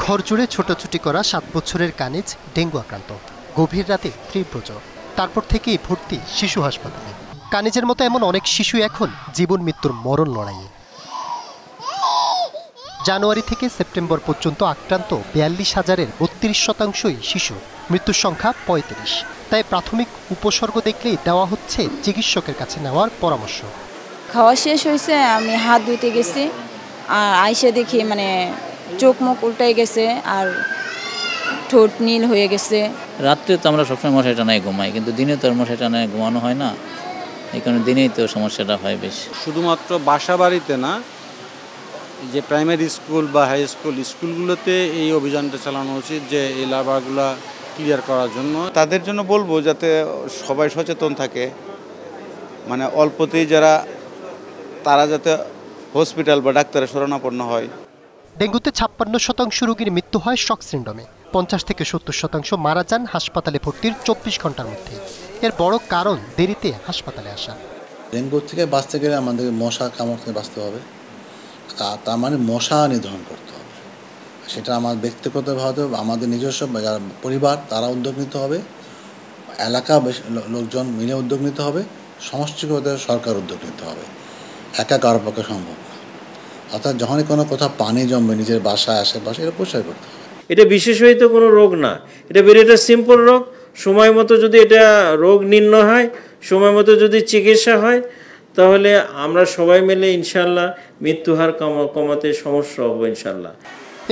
ঘর জুড়ে ছোটাছুটি করা 7 বছরের কানিজ ডেঙ্গু আক্রান্ত, গভীর রাতে তীব্র জ্বর, তারপর থেকেই ভর্তি শিশু হাসপাতালে। কানিজের মতো এমন অনেক শিশু এখন জীবন মৃত্যুর মরণ লড়াইয়ে। জানুয়ারি থেকে সেপ্টেম্বর পর্যন্ত আক্রান্ত 42,000-এর 32% শিশু, মৃত্যুর সংখ্যা 35। তাই প্রাথমিক উপসর্গ দেখলেই দেওয়া হচ্ছে চিকিৎসকের কাছে নেওয়ার পরামর্শ। খাওয়া শেষ হয়েছে, আমি হাত ধুতে গেছি, আর আইসা দেখি চোখ মুখ উল্টাই গেছে আর ঠোঁট নীল হয়ে গেছে। রাত্রে তো আমরা সবসময় মশারি টানায় ঘুমাই, কিন্তু দিনে তো আর মশারি টানায় ঘুমানো হয় না, এই কারণে দিনেই তো সমস্যাটা হয় বেশি। শুধুমাত্র বাসা বাড়িতে না, যে প্রাইমারি স্কুল বা হাই স্কুলগুলোতে এই অভিযানটা চালানো উচিত, যে এই লার্ভাগুলো ক্লিয়ার করার জন্য। তাদের জন্য বলবো যাতে সবাই সচেতন থাকে, অল্পতেই তারা যাতে হসপিটাল বা ডাক্তারের শরণাপন্ন হয়। ডেঙ্গুতে 56% রোগীর মৃত্যু হয় শক সিন্ড্রোমে, 50 থেকে 70% মারা যান হাসপাতালে ভর্তির 24 ঘন্টার মধ্যে। এর বড় কারণ দেরিতে হাসপাতালে আসা। ডেঙ্গু থেকে বাঁচতে গেলে আমাদের মশা কামড় থেকে বাঁচতে হবে, তার মশা নিধন করতে হবে। সেটা আমার ব্যক্তিগতভাবে আমাদের নিজস্ব যারা পরিবার তারা উদ্যোগ নিতে হবে, এলাকা লোকজন মিলে উদ্যোগ নিতে হবে, সমষ্টিগত সরকার উদ্যোগ নিতে হবে। একা কারোর পক্ষে সম্ভব না। অর্থাৎ যখনই কোনো কোথাও পানি জমবে নিজের বাসায় আশেপাশে এটা পরিষ্কার করতে হবে। এটা বিশেষায়িত কোনো রোগ না, এটা একটা সিম্পল রোগ। সময় মতো যদি এটা রোগ নির্ণয় হয়, সময় মতো যদি চিকিৎসা হয়, তাহলে আমরা সবাই মিলে ইনশাল্লাহ মৃত্যু হার কমাতে সমস্যা হবো ইনশাল্লাহ।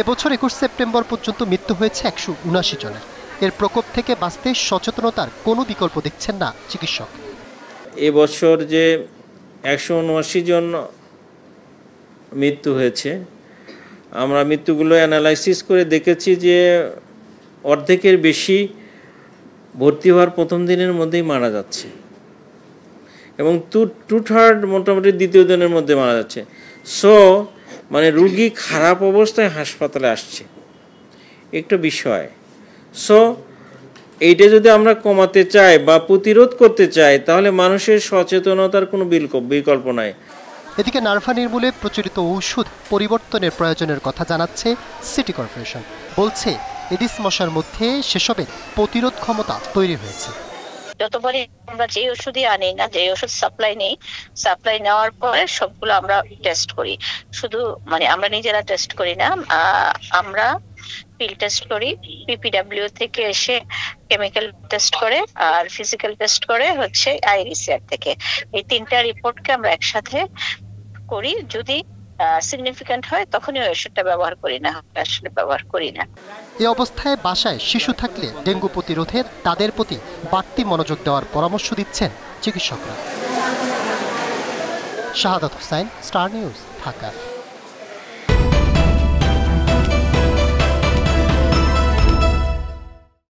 এবছর 21 সেপ্টেম্বর পর্যন্ত মৃত্যু হয়েছে 179 জনের। এর প্রকোপ থেকে বাঁচতে সচেতনতার কোনো বিকল্প দেখছেন না চিকিৎসক। এবছর যে 179 জন মৃত্যু হয়েছে, আমরা মৃত্যুগুলো অ্যানালাইসিস করে দেখেছি যে অর্ধেকের বেশি ভর্তি হওয়ার প্রথম দিনের মধ্যেই মারা যাচ্ছে, এবং 2/3 মোটামুটি দ্বিতীয় দিনের মধ্যে মারা যাচ্ছে। সো রুগী খারাপ অবস্থায় হাসপাতালে আসছে, একটা বিষয়। সো এইটা যদি আমরা কমাতে চাই বা প্রতিরোধ করতে চাই, তাহলে মানুষের সচেতনতার কোনো বিকল্প নাই। এদিকে নার্ভা নির্মূলে প্রচলিত ঔষধ পরিবর্তনের প্রয়োজনের কথা জানাচ্ছে সিটি কর্পোরেশন। বলছে এডিস মশার মধ্যে সেসবের প্রতিরোধ ক্ষমতা তৈরি হয়েছে। যতবারই আমরা যে ওষুধই আনি না, যে ওষুধ সাপ্লাই নেওয়ার পরে সবগুলো আমরা টেস্ট করি। শুধু আমরা নিজেরা টেস্ট করি না, আমরা ফিল্ড টেস্ট করি, পিপিডব্লিউ থেকে এসে কেমিক্যাল টেস্ট করে, আর ফিজিক্যাল টেস্ট করে হচ্ছে আইরিসিআর থেকে। এই 3টা রিপোর্টকে আমরা একসাথে করি। যদি সিগনিফিক্যান্ট হয় তখনই ওষুধটা ব্যবহার করি, না আসলে ব্যবহার করি না। এই অবস্থায় বাসায় শিশু থাকলে ডেঙ্গু প্রতিরোধের তাদের প্রতি বাড়তি মনোযোগ দেওয়ার পরামর্শ দিচ্ছেন চিকিৎসকরা। শাহাদাত হোসাইন, স্টার নিউজ, ঢাকা।